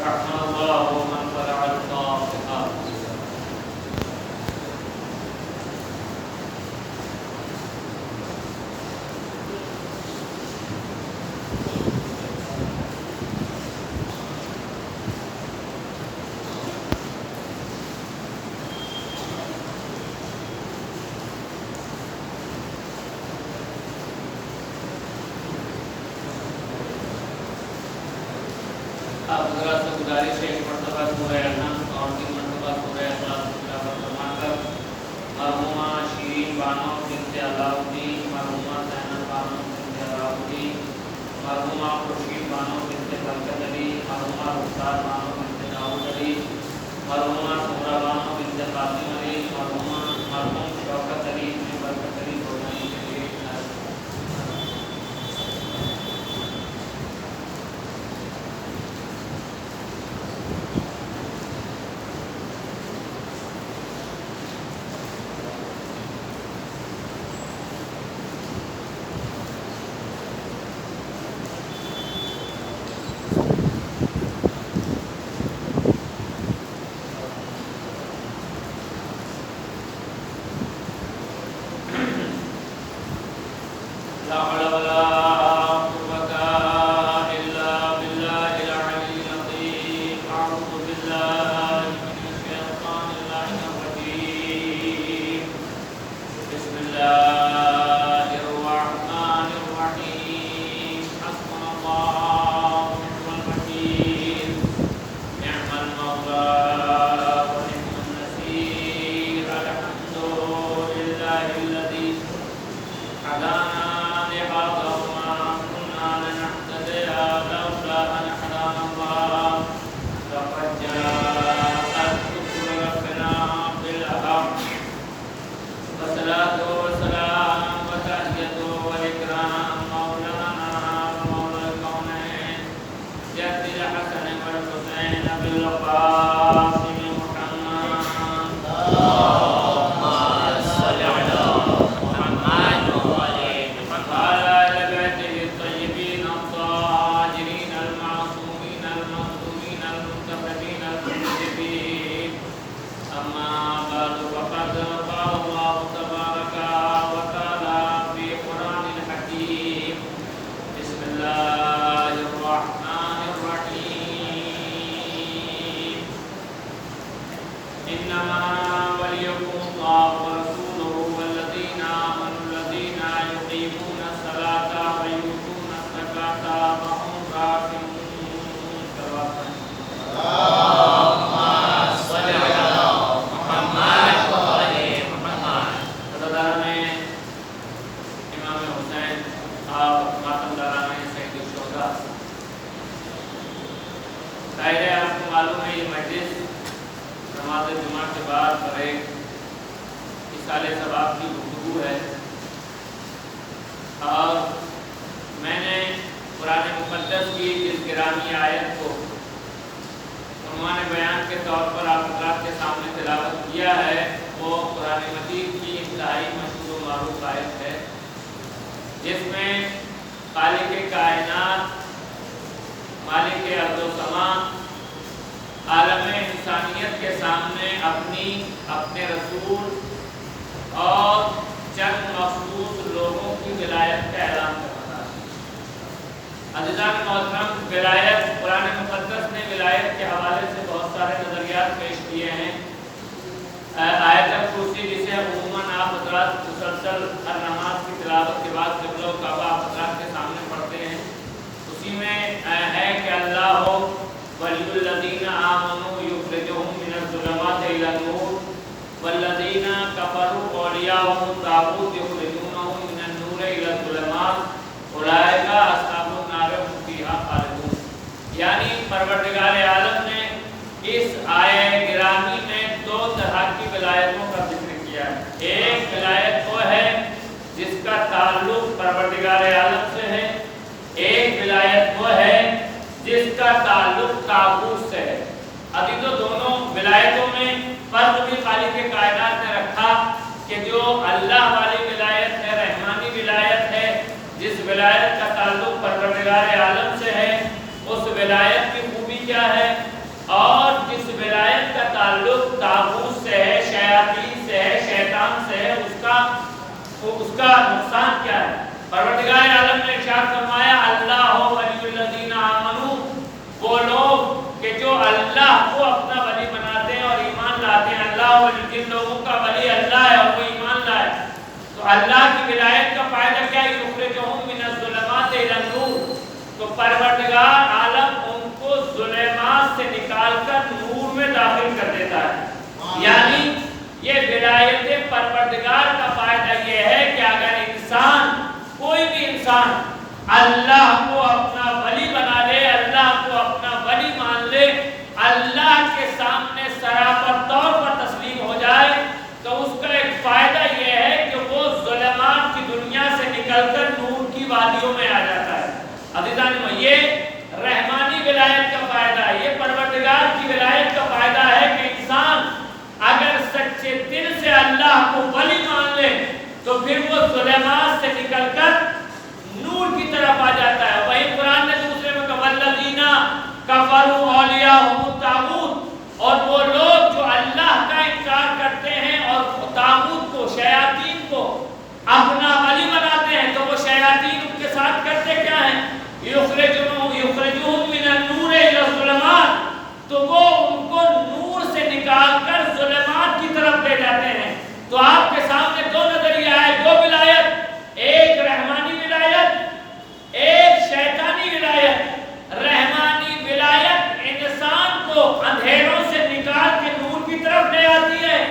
رحمنا الله ومن قرأ الفاتحة. اب حضرات سے گزارش ہے ایک مرتبہ سورہ انعام اور 3 مرتبہ سورہ اخلاص کی تلاوت فرما کر مرحومہ شیرین بانو بنت علاؤالدین، مرحومہ زینب بانو بنت علاؤالدین، مرحومہ خورشید بانو بنت برکت علی، مرحومہ رخسار بانو بنت داؤد علی، مرحومہ سمرہ بانو بنت قاسم علی، مرحوم شوکت علی بن برکت علی گولانی کے لیے لا حول ولا قوة إلا بالله العلي العظيم. أعوذ بالله من الشيطان اللعين الرجيم. بسم الله الرحمن الرحيم. حسبنا الله ونعم الوكيل. نعم المولى ونعم النصير. الحمد لله الذي هدانا یعنی پروردگار عالم نے اس آیہ گرامی میں 2 طرح کی ولایتوں کا ذکر کیا ہے. ایک ولایت وہ ہے جس کا تعلق پروردگار عالم سے ہے، ایک ولایت وہ ہے جس کا تعلق طاغوت سے ہے. ابھی تو دونوں ولایتوں میں فرق بھی خالق کائنات نے رکھا کہ جو اللہ والی ولایت ہے، رحمانی ولایت ہے، جس ولایت کا تعلق پروردگار عالم سے ہے، اس ولایت کی خوبی کیا ہے تعلق طاغوت سے ہے، شیاطین سے ہے، شیطان سے ہے، اس کا نقصان کیا ہے؟ پروردگار عالم نے ارشاد فرمایا اللہ ولی الذین آمنوا، وہ لوگ کہ جو اللہ کو اپنا ولی بناتے ہیں اور ایمان لاتے ہیں، اللہ ولی، جن لوگوں کا ولی اللہ ہے اور وہ ایمان لائے، تو اللہ کی ولایت کا فائدہ کیا ہے؟ یخرجہم من الظلمات الی النور، تو پروردگار عالم ان کو ظلمات سے نکال کر نور میں داخل کر دیتا ہے۔ یعنی یہ ولایت پروردگار کا فائدہ یہ ہے کہ اگر انسان، کوئی بھی انسان اللہ کو اپنا ولی بنا لے، اللہ کو اپنا ولی مان لے، اللہ کے سامنے سراپر طور پر تسلیم ہو جائے، تو اس کا ایک فائدہ یہ ہے کہ وہ ظلمات کی دنیا سے نکل کر نور کی وادیوں میں آ جاتا ہے۔ عزیزان، یہ رحمانی ولایت کا فائدہ ہے، یہ پروردگار کی ولایت کا فائدہ ہے کہ انسان اگر سچے دل سے اللہ کو ولی مان لے تو پھر وہ ظلمات سے نکل کر نور کی طرف آ جاتا ہے۔ وہی قرآن نے دوسرے میں کہا والذین کفروا اولیاءہم الطاغوت، اور وہ لوگ جو اللہ کا انکار کرتے ہیں اور طاغوت کو، شیاطین کو اپنا ولی بناتے ہیں، تو وہ شیاطین ان کے ساتھ کرتے کیا ہیں؟ یخرجون من النور الی الظلمات، تو وہ ان کو نور سے نکال کر ظلمات کی طرف لے جاتے ہیں۔ تو آپ کے سامنے دو نظریہ ہے، دو ولایت، ایک رحمانی ولایت، ایک شیطانی ولایت۔ رحمانی ولایت انسان کو اندھیروں سے نکال کے نور کی طرف لے آتی ہے،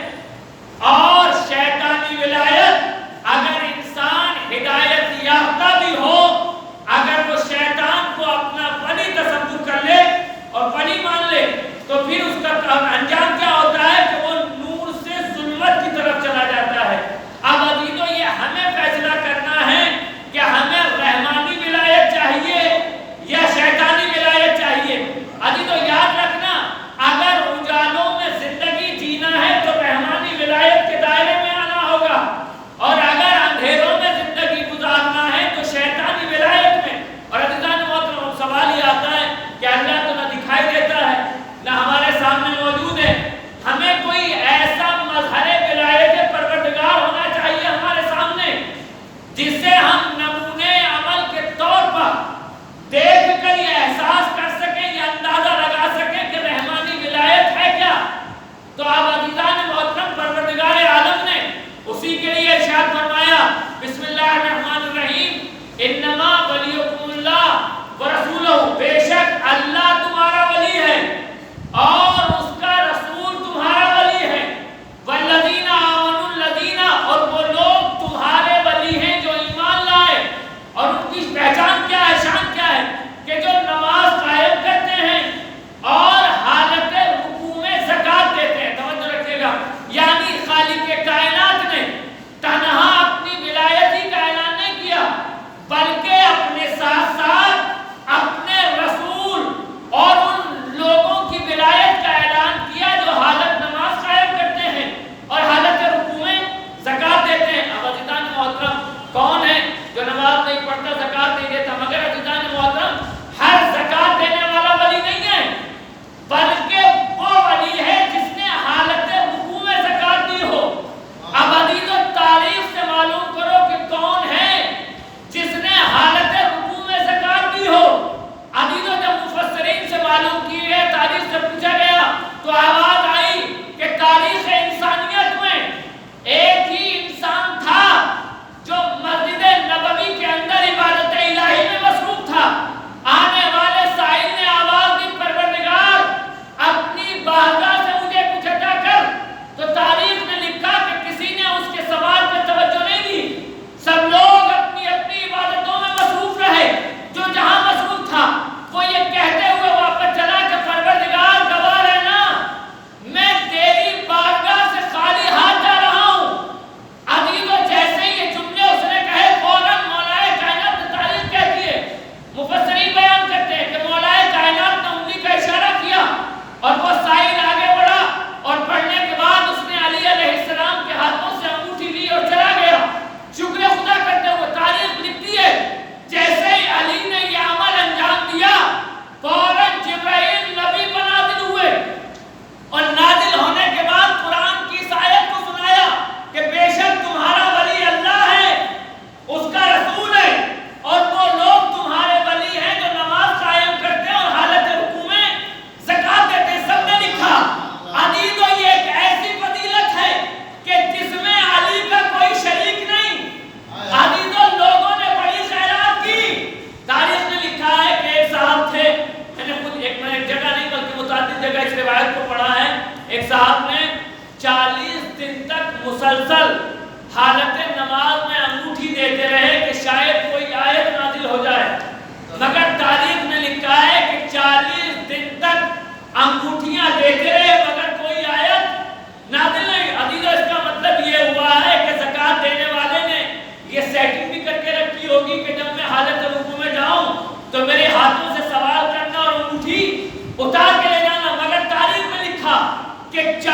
اور شیطانی ولایت اگر انسان ہدایت یافتہ بھی ہو، اگر وہ شیطان کو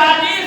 40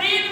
3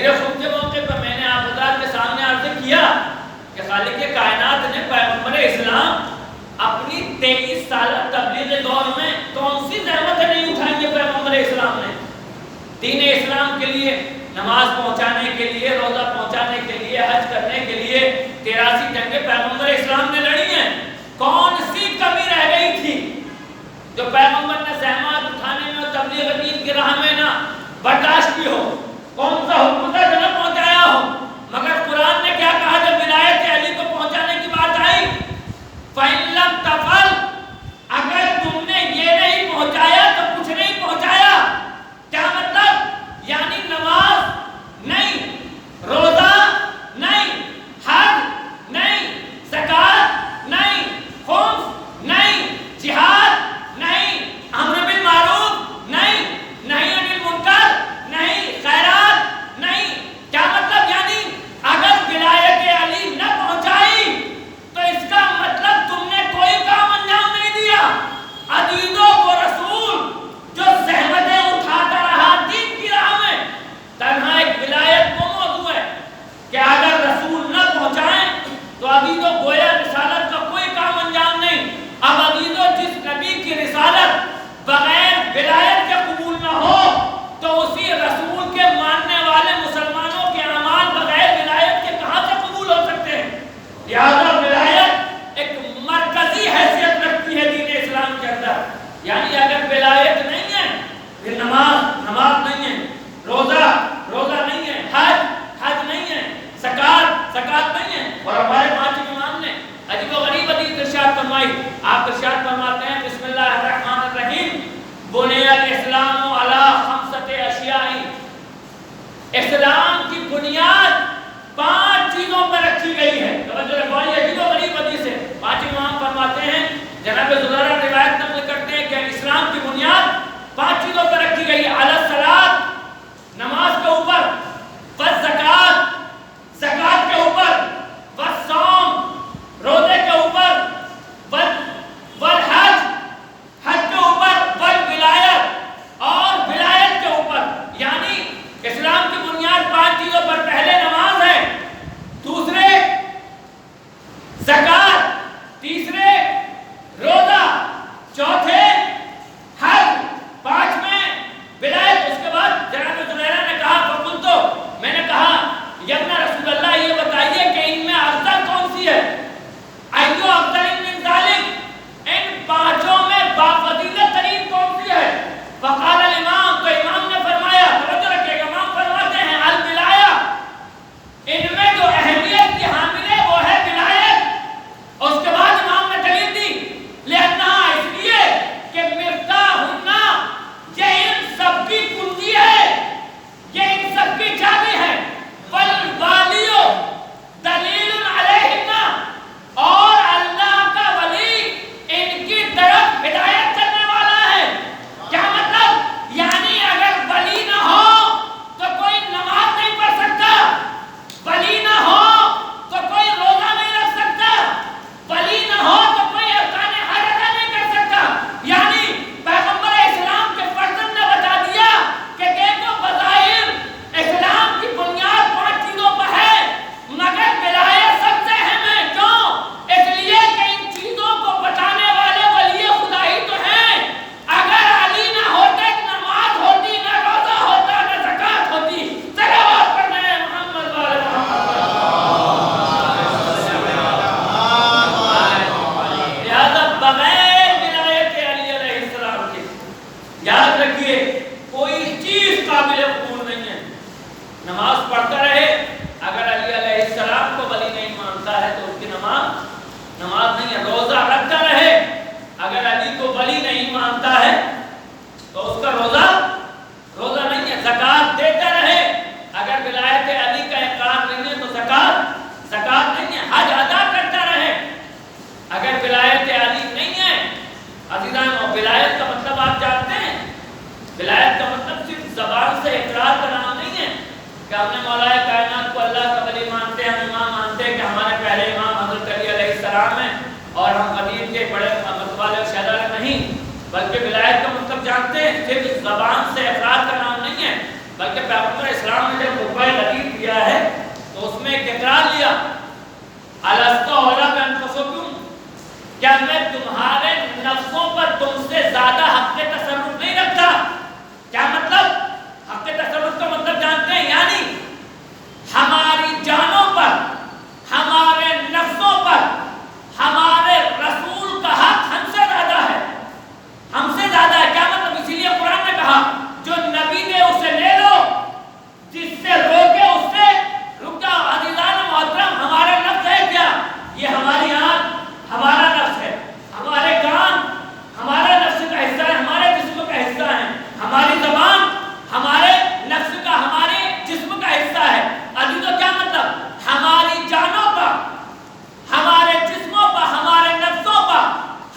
تذکرہ خود کے موقع پر میں نے آپ حضرات کے سامنے عرض کیا کہ خالق کائنات نے پیغمبر اسلام اپنی 23 سالہ تبلیغ دور میں کون سی زحمتیں نہیں اٹھائی ہیں پیغمبر اسلام نے دین اسلام کے لیے، نماز پہنچانے کے لیے، روزہ پہنچانے کے لیے، حج کرنے کے لیے 83 جنگیں پیغمبر اسلام نے لڑی ہیں۔ کون سی کمی رہ گئی تھی جو پیغمبر نے زحمات اٹھانے میں اور تبلیغ دین کی راہ میں نہ برداشت کی ہو؟ کون سا حکم تھا جو نہ پہنچایا ہو؟ مگر قرآن نے کیا کہا جب ولایت علی کو پہنچانے کی بات آئی؟ فَإِن لَمْ تَفْعَلْ، اگر تم نے یہ نہیں پہنچایا تو کچھ نہیں پہنچایا۔ کیا مطلب؟ یعنی نماز نہیں، روزہ نہیں، حج نہیں، زکوٰۃ نہیں، خمس نہیں، جہاد نہیں، امر بالمعروف نہیں، نہی عن المنکر نہیں، خیرات نہیں۔ کیا مطلب؟ یعنی اگر ولایت علی نہ پہنچائی تو اس کا مطلب تم نے کوئی کام انجام نہیں دیا۔ عزیزوں کو رسول جو زحمتیں اٹھاتا رہا دین کی راہ میں، تنہا ایک ولایت وہ موضوع ہے کہ اگر رسول نہ پہنچائیں تو عزیزوں گویا رسالت کا کوئی کام انجام نہیں۔ اب عزیزوں جس نبی کی رسالت بغیر ولایت کے قبول نہ ہو تو اسی رسول کے ماننے والے مسلمانوں کے اعمال بغیر ولایت کے کہاں سے قبول ہو سکتے ہیں؟ لہذا ولایت ایک مرکزی حیثیت رکھتی ہے دین اسلام کے اندر۔ یعنی اگر ولایت نہیں ہے پھر نماز نہیں ہے، روزہ نہیں ہے، حج نہیں ہے، زکوٰۃ نہیں ہے۔ اور ہمارے 5 امام نے عجیب و غریب حدیث ارشاد فرمائی۔ آپ ارشاد فرماتے ہیں بسم اللہ الرحمن الرحیم بنی الاسلام علی 5 اشیاء، اسلام کی بنیاد 5 چیزوں پر رکھی گئی ہے۔ توجہ رکھو، یہ عجیب و غریب حدیث ہے۔ 5 امام فرماتے ہیں، جناب زرارہ روایت نقل کرتے ہیں کہ اسلام کی بنیاد 5 چیزوں پر رکھی گئی ہے۔ علی الصلاۃ، نماز کے اوپر، والزکوٰۃ، زکوٰۃ کے اوپر، والصوم، روزے کے اوپر، والحج، حج کے اوپر، والولایت، اور ولایت کے اوپر۔ یعنی اسلام کی بنیاد 5 چیزوں پر، پہلے نماز ہے، دوسرے زکوٰۃ، تیسرے روزہ، چوتھے حج، 5ویں ولایت۔ اس کے بعد جناب زبیرہ نے کہا فقلت، میں نے کہا یا رسول اللہ یہ بتائیے کہ ان میں افضل کون سی ہے؟ ایو افضل من ذالک، ان 5 میں بافضیلت ترین کون سی ہے؟ فقال الامام، تو امام نے فرمایا، توجہ رکھیے گا، امام فرماتے ہیں الولایہ، ان میں جو اہمیت کی حامل ہے وہ ہے ولایت۔ اور اس کے بعد امام نے دلیل دی لہنا، اس لیے کہ مفتاحنا، یہ ان سب کی کنجی ہے، یہ ان سب کی چابی ہے۔ والوالیو دلیل علیہنا، اور اللہ کا ولی ان کی طرف ہدایت کرنے والا ہے۔ کیا مطلب؟ یعنی اگر ولی نہ ہو تو کوئی نماز نہیں پڑھ سکتا، ولی نہ ہو تو کوئی روزہ نہیں رکھ سکتا، ولی نہ ہو تو کوئی ارکان حج ادا نہیں کر سکتا۔ یعنی پیغمبر اسلام کے فرزند نے بتا دیا کہ دیکھو بظاہر اسلام کی بنیاد 5 چیزوں پر ہے، مگر ولایت سب سے اہم ہے۔ کیوں؟ اس لیے کہ ان چیزوں کو بتانے والے ولی خدا ہی تو ہیں۔ اگر علی نہ ہوتے، نماز ہوتی، نہ روزہ ہوتا، نہ زکوٰۃ ہوتی۔ صلوات پڑھنا ہے محمد والے محمد۔ لہذا بغیر ولایت علی علیہ السلام کے یاد رکھیے کوئی چیز قابل قبول نہیں ہے۔ نماز پڑھتا رہے، اگر علی علیہ السلام کو ولی نہیں مانتا ہے تو اس کی نماز نہیں ہے۔ روزہ رکھتا رہے، اگر علی کو ولی نہیں مانتا ہے تو اس کا روزہ نہیں ہے۔ زکوٰۃ دیتا رہے، اگر ولایت علی کا اقرار نہیں ہے تو زکوٰۃ نہیں ہے۔ حج ادا کرتا رہے، اگر ولایت علی نہیں ہے۔ عزیزان، ولایت کا مطلب آپ جانتے ہیں؟ ولایت کا مطلب صرف زبان سے اقرار کا نام نہیں ہے کہ ہم نے مولا کائنات کو اللہ کا ولی مانتے ہیں، ہم امام مانتے ہیں کہ ہمارے پہلے امام حضرت علی علیہ السلام ہیں اور ہم قدیم کے بڑے متوالے اور شہداء نہیں، بلکہ ولایت کا مطلب جانتے ہیں صرف زبان سے اقرار کا نام نہیں ہے، بلکہ پیغمبر اسلام نے جب خطبہ غدیر دیا ہے تو اس میں ایک اقرار لیا، الستو اولیٰ بانفسکم، کیا میں تمہارے نفسوں پر تم سے زیادہ حق تصرف نہیں رکھتا؟ کیا مطلب؟ حق تصرف کا مطلب جانتے ہیں؟ یعنی ہماری جانوں پر، ہمارے نفسوں پر ہمارے رسول کا حق ہم سے زیادہ ہے، ہم سے زیادہ ہے۔ کیا مطلب؟ اسی لیے قرآن نے کہا جو نبی نے اسے لے لو، جس سے روکے اس سے رک جاؤ۔ عزیزان محترم، ہمارا نفس ہے کیا؟ یہ ہماری آنکھ ہمارا نفس ہے، ہمارے کان ہمارا نفس کا حصہ ہے، ہمارے جسم کا حصہ ہے، ہماری زبان ہمارے نفس کا، ہمارے جسم کا حصہ ہے۔ عزیزو کیا مطلب؟ ہماری جانوں پر، ہمارے جسموں پر، ہمارے نفسوں پر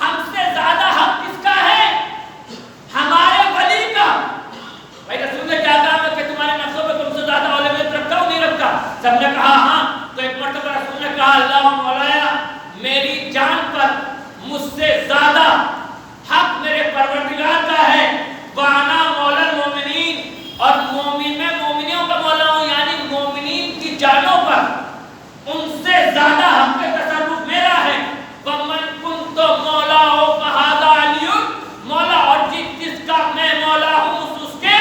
ہم سے زیادہ حق کس کا ہے؟ ہمارے ولی کا۔ بھائی رسول نے کیا کہا کہ تمہارے نفسوں پہ تم سے زیادہ اولویت رکھتا ہوں نہیں رکھتا؟ سب نے کہا ہاں۔ تو ایک مرتبہ رسول نے کہا اللہ مولایا میری جان پر مجھ سے زیادہ حق میرے پروردگار کا ہے، وانا مولا المومنین، اور مومن میں مومنیوں کا مولا ہوں، یعنی مومنین کی جانوں پر ان سے زیادہ حق تصرف میرا ہے۔ ومن کنت مولا ہو فہذا علی مولا، اور جس کا میں مولا ہوں اس کے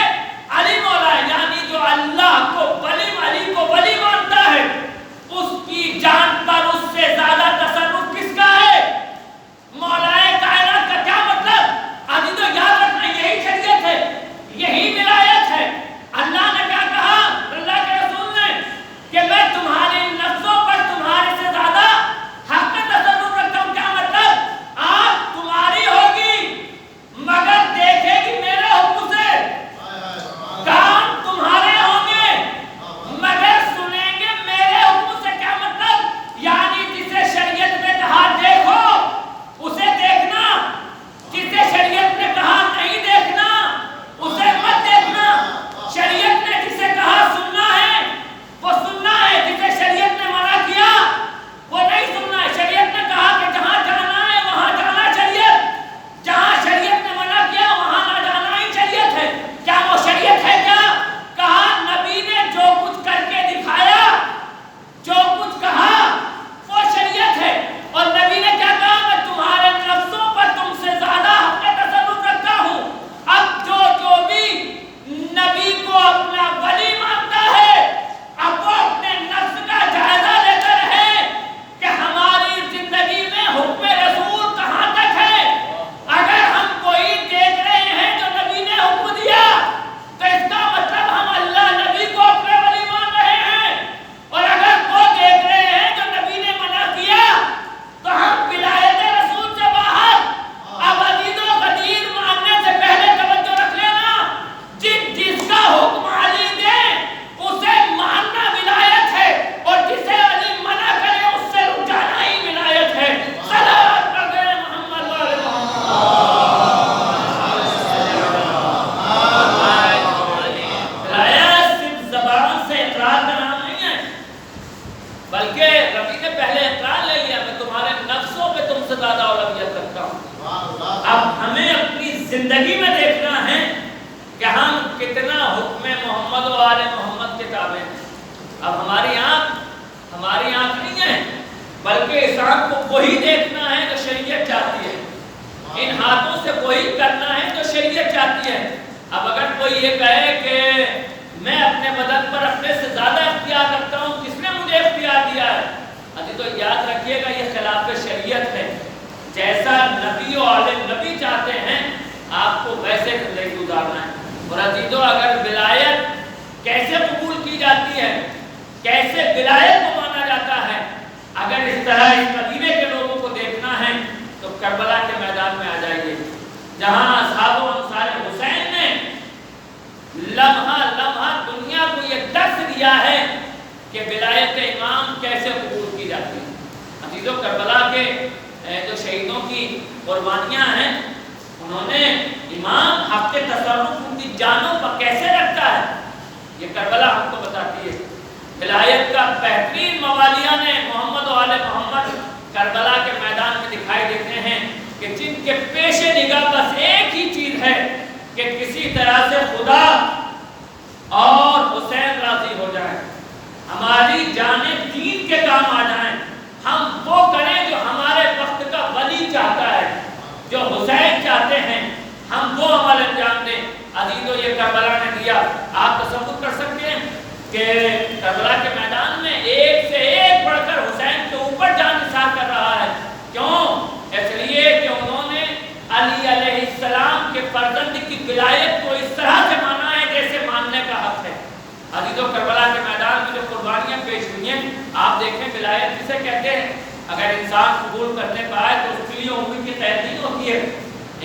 علی مولا ہے، یعنی جو اللہ کو ولی، علی کو ولی مانتا ہے اس کی جان پر اس سے زیادہ تصرف کس کا ہے؟ مولا کائنات کا۔ کیا مطلب؟ عزیزو یاد رکھنا یہی شریعت ہے، یہی ولایت ہے۔ اللہ نے کیا کہا؟ اللہ کے رسول نے کہ میں تمہارے نفسوں پر تمہارے سے زیادہ حق تصرف رکھتا ہوں۔ کیا مطلب؟ آنکھ تمہاری ہوگی مگر دیکھے گی میرے حکم سے، کان تمہارے ہوں گے مگر سنیں گے میرے حکم سے۔ کیا مطلب؟ یعنی جسے شریعت نے کہا دیکھو اسے دیکھنا، جسے شریعت نے کہا نہیں دیکھنا اسے مت دیکھنا۔ شریعت نے جسے کہا سننا ہے وہ سننا ہے، جسے شریعت نے منع کیا وہ نہیں سننا ہے۔ شریعت نے کہا کہ جہاں جانا ہے وہاں جانا شریعت، جہاں شریعت نے منع کیا وہاں نہ جانا ہی شریعت ہے۔ کیا وہ شریعت ہے؟ کیا کہا؟ نبی نے جو کچھ کر کے دکھایا، جو کچھ کہا وہ شریعت ہے۔ اور نبی نے کیا کہا؟ میں تمہارے نفسوں پر تم سے زیادہ حق تصرف رکھتا ہوں۔ اب جو بھی نبی کو اپنا ولی مانتا ہے اب وہ اپنے نفس کا جائزہ لیتا رہے کہ ہماری زندگی میں حکم رسول کہاں تک ہے۔ اگر ہم کوئی دیکھ رہے ہیں جو نبی نے حکم دیا تو اس کا مطلب ہم اللہ نبی کو اپنے ولی مان رہے ہیں، اور اگر وہ دیکھ رہے ہیں جو نبی نے منع کیا تو ہم ولایت رسول سے باہر۔ اب عزیزو غدیر ماننے سے پہلے توجہ رکھ لینا، جس کا حکم علی دے اسے ماننا ولایت ہے، اور جسے علی منع کرے اس سے رک جانا ہی ولایت ہے۔ صلوات پڑھ دیں محمد وعلی ولایت صرف زبان سے اقرار کا نام نہیں ہے، بلکہ نبی نے پہلے اقرار لے لیا میں تمہارے نفسوں پہ تم سے زیادہ اولویت رکھتا ہوں۔ اب ہمیں اپنی زندگی میں دیکھنا ہے کہ ہم کتنا حکم محمد و آل محمد کے تابع ہیں۔ اب ہماری آنکھ نہیں ہے، بلکہ اس آنکھ کو وہی دیکھنا ہے جو شریعت چاہتی ہے، ان ہاتھوں سے وہی کرنا ہے جو شریعت چاہتی ہے۔ اب اگر کوئی یہ کہے کہ میں اپنے بدن پر اپنے سے زیادہ اختیار رکھتا ہوں، کس نے مجھے اختیار دیا ہے؟ تو یاد رکھیے گا یہ خلاف شریعت ہے۔ جیسا نبی و آل نبی چاہتے ہیں آپ کو ویسے زندگی گزارنا ہے۔ اور عزیزو اگر ولایت کیسے قبول کی جاتی ہے، کیسے ولایت کو مانا جاتا ہے، اگر اس طرح اس قبیلے کے لوگوں کو دیکھنا ہے تو کربلا کے میدان میں آ جائیے، جہاں اصحاب و انصار حسین نے لمحہ لمحہ دنیا کو یہ درس دیا ہے کہ ولایت امام کیسے قبول کی جاتی ہے۔ عزیزو کربلا کے جو شہیدوں کی قربانیاں ہیں انہوں نے امام حق تصرف ان کی جانوں پر کیسے رکھتا ہے یہ کربلا ہم کو بتاتی ہے۔ ولایت کا بہترین موالیہ نے محمد و آل محمد کربلا کے میدان میں دکھائی دیتے ہیں کہ جن کے پیش نگاہ بس ایک ہی چیز ہے کہ کسی طرح سے خدا اور حسین راضی ہو جائیں، ہماری جانیں دین کے کام آ جائیں، ہم وہ کریں جو ہمارے وقت کا ولی چاہتا ہے، جو حسین چاہتے ہیں، ہم وہ عمل انجام دیں۔ عزیزو یہ کربلا نے دیا۔ آپ تصور کر سکتے ہیں کہ کربلا کے میدان میں ایک سے ایک بڑھ کر حسین کے اوپر جان نثار کر رہا ہے۔ کیوں؟ اس لیے کہ انہوں نے علی علیہ السلام کے فرزند کی ولایت کو اس طرح سے مانا ہے جیسے ماننے کا حق ہے۔ عزیزو کربلا کے میدان میں جو قربانیاں پیش ہوئی ہیں، آپ دیکھیں ولایت کسے کہتے ہیں؟ اگر انسان قبول کرنے پائے تو اس کے لیے عمر کی قید نہیں ہوتی ہے۔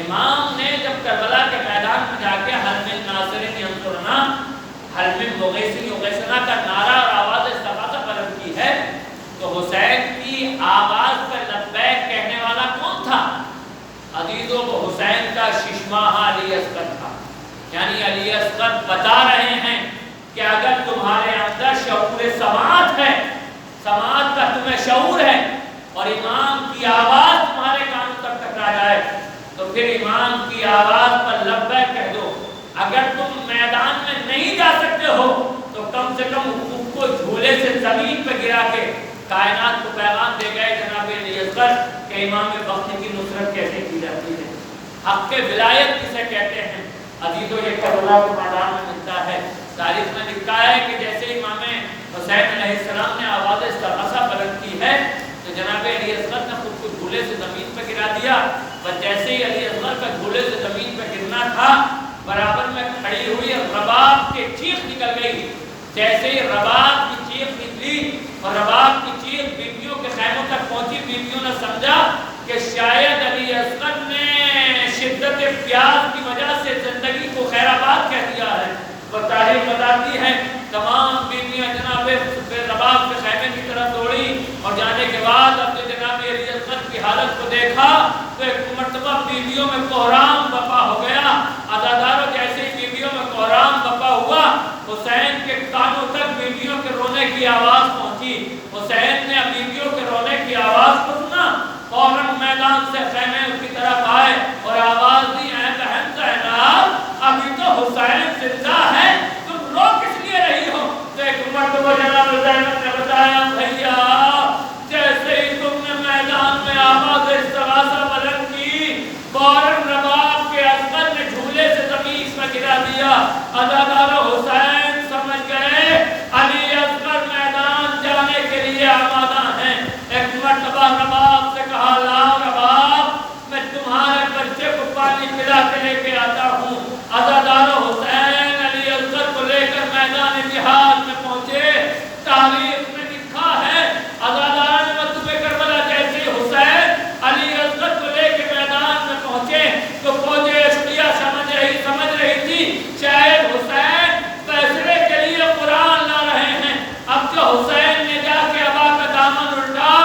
امام نے جب کربلا کے میدان میں جا کے حل من ناصرین ینصرنا، حل من مغیث یغیثنا کا نعرہ اور آواز استغاثہ بلند کی ہے، تو حسین کی آواز پر لبیک کہنے والا کون تھا؟ عزیزوں وہ حسین کا ششماہ علی اصغر تھا۔ یعنی علی اصغر بتا رہے ہیں کہ اگر تمہارے اندر شعور سماعت ہے، سماعت کا تمہیں شعور ہے، اور امام کی آواز تمہارے کانوں تک ٹکرا جائے تو پھر امام کی آواز پر لبیک کہہ دو۔ اگر تم میدان میں نہیں جا سکتے ہو تو کم سے کم خود کو جھولے سے زمین پہ گرا کے کائنات کو پیغام دے گئے جناب علی اصغر کہ امام وقت کی نصرت کیسے کی جاتی ہے، حق کے ولایت کسے کہتے ہیں۔ عزیزو یہ کربلا کے میدان میں ملتا ہے۔ تاریخ میں لکھا ہے کہ جیسے امام حسین علیہ السلام نے آواز استغاثہ بلند کی ہے تو جناب علی اصغر نے خود کو جھولے سے زمین پہ گرا دیا، اور جیسے ہی علی اصغر کا جھولے سے زمین پہ گرنا تھا، برابر میں کھڑی ہوئی رباب کی چیخ نکل گئی۔ جیسے ہی رباب کی چیخ نکلی اور رباب کی چیخ بیویوں کے خیموں تک پہنچی، بیویوں نے سمجھا کہ شاید علی اصغر نے شدت پیاس کی وجہ سے زندگی کو خیر آباد کہہ دیا ہے۔ اور تاریخ بتاتی ہے تمام بیویاں جناب رباب کے خیمے کی طرف دوڑی، اور جانے کے بعد اب جناب علی اصغر کی حالت کو دیکھا تو ایک مرتبہ بیویوں میں کوہرام بپا ہو گیا۔ عزاداروں جیسے ہی بیویوں میں کوہرام بپا ہوا، حسین کے کانوں تک بیویوں کے رونے کی آواز پہنچی۔ حسین نے بیویوں کے رونے کی آواز کو سنا، فوراً میدان سے خیمے کی طرف آئے اور آواز دی، اے بہن زینب، ابھی تو حسین زندہ ہے، تم رو کس لیے رہی ہو؟ تو ایک مرتبہ جناب زینب نے بتایا، بھیا جیسے ہی تم نے میدان میں آواز استغاثہ بلند کی، فوراً رباب کے اصغر نے جھولے سے زمین پر گرا دیا۔ عزادارو حسین سمجھ گئے علی اصغر میدان جانے کے لیے آمادہ ہیں۔ ایک مرتبہ رباب سے کہا، لاؤ رباب، میں تمہارے بچے کو پانی پلا کے لے کے آتا ہوں۔ عزادارو حسین علی اصغر کو لے کر میدان جہاد میں پہنچے۔ تاریخ میں لکھا ہے عزاداران مکتوب کربلا جیسے حسین علی اصغر کو لے کے میدان میں پہنچے تو فوجیں اشقیہ سمجھ رہی تھی شاید حسین فیصلے کے لیے قرآن لا رہے ہیں۔ اب جو حسین نے جا کے ابا کا دامن الٹا،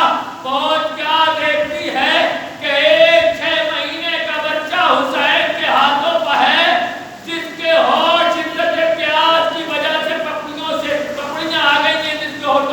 فوج کیا دیکھتی ہے کہ ایک 6 مہینے کا بچہ حسین کے ہاتھوں پہ ہے، جس کے ہونٹ شدت پیاس کی وجہ سے پکڑیاں آ گئی ہیں، جس کے ہونٹوں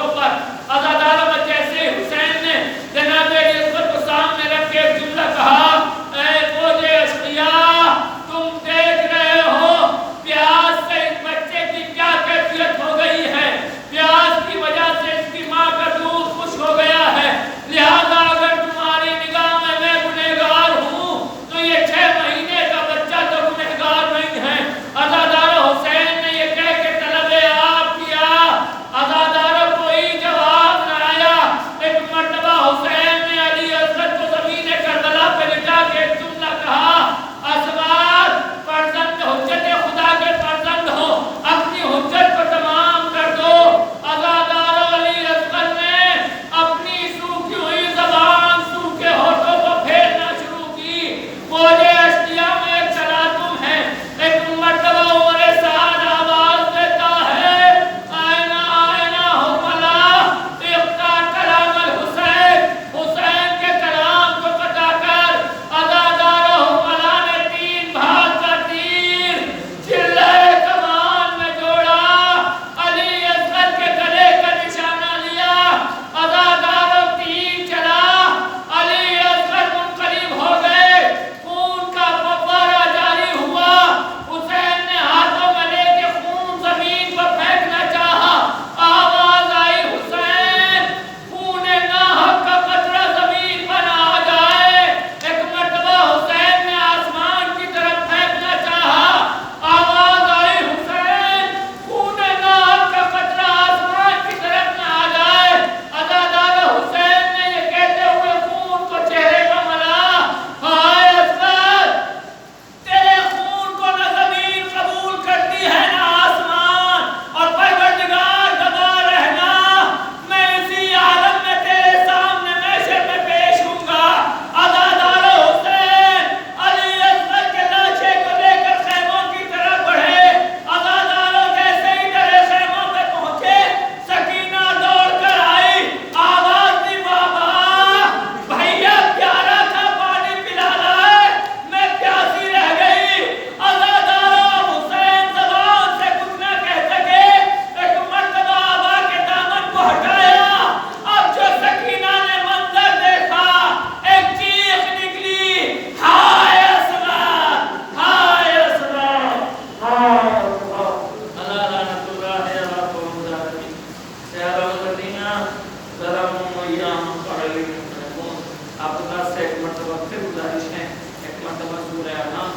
آپ حضرات سے ایک مرتبہ پھر گزارش ہے، ایک مرتبہ سورہ انعام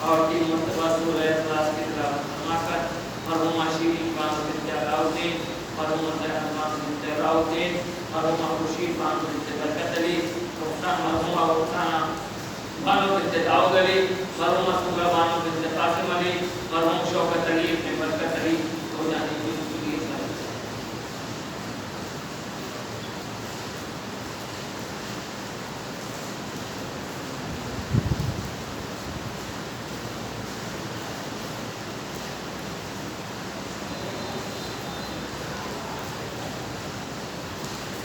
اور 3 مرتبہ سورہ اخلاص کی تلاوت فرما کر مرحومہ شیرین بانو بنت علاؤالدین، مرحومہ زینب بانو بنت علاؤالدین، مرحومہ خورشید بانو بنت برکت علی، مرحومہ رخسانہ بانو بنت داؤد علی